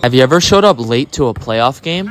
Have you ever showed up late to a playoff game?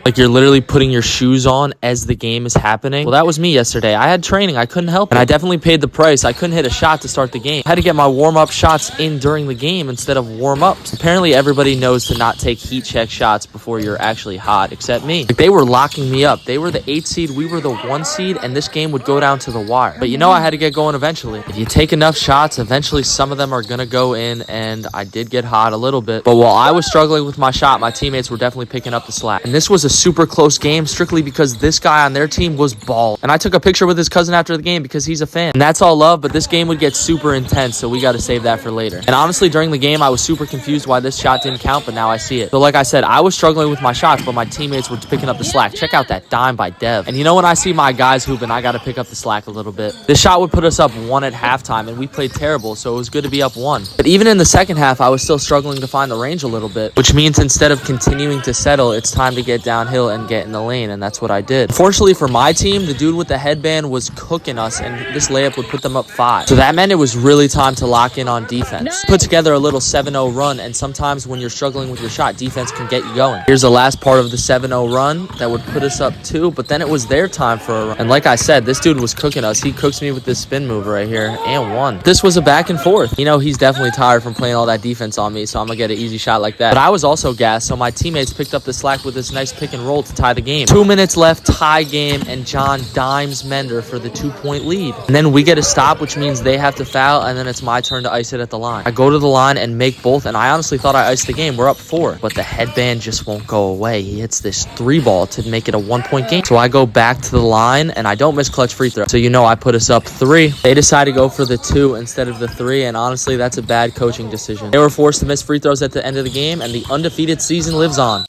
Like you're literally putting your shoes on as the game is happening? Well, that was me yesterday. I had training. I couldn't help it. And I definitely paid the price. I couldn't hit a shot to start the game. I had to get my warm-up shots in during the game instead of warm-ups. Apparently, everybody knows to not take heat check shots before you're actually hot, except me. Like, they were locking me up. They were the 8 seed. We were the 1 seed, and this game would go down to the wire. But you know I had to get going eventually. If you take enough shots, eventually some of them are going to go in, and I did get hot a little bit. But while I was struggling with my shot, my teammates were definitely picking up the slack. And this was a super close game strictly because this guy on their team was ball. And I took a picture with his cousin after the game because he's a fan. And that's all love, but this game would get super intense, so we got to save that for later. And honestly, during the game, I was super confused why this shot didn't count, but now I see it. So like I said, I was struggling with my shots, but my teammates were picking up the slack. Check out that dime by Dev. And you know when I see my guys hooping, I got to pick up the slack a little bit. This shot would put us up 1 at halftime, and we played terrible, so it was good to be up 1. But even in the second half, I was still struggling to find the range a little bit, which means instead of continuing to settle, it's time to get downhill and get in the lane, and that's what I did. Fortunately for my team, the dude with the headband was cooking us, and this layup would put them up 5. So that meant it was really time to lock in on defense. Put together a little 7-0 run, and sometimes when you're struggling with your shot, defense can get you going. Here's the last part of the 7-0 run that would put us up 2, but then it was their time for a run. And like I said, this dude was cooking us. He cooks me with this spin move right here, and 1. This was a back and forth. You know, he's definitely tired from playing all that defense on me, so I'm gonna get an easy shot like that. But I was also gassed, so my teammates picked up the slack with this nice pick and roll to tie the game. 2 minutes left, tie game, and John dimes Mender for the 2-point lead. And then we get a stop, which means they have to foul, and then it's my turn to ice it at the line. I go to the line and make both, and I honestly thought I iced the game. We're up 4, but the headband just won't go away. He hits this 3 ball to make it a 1-point game. So I go back to the line, and I don't miss clutch free throw. So you know I put us up 3. They decide to go for the 2 instead of the 3, and honestly, that's a bad coaching decision. They were forced to miss free throws at the end of the game, and the undefeated season lives on.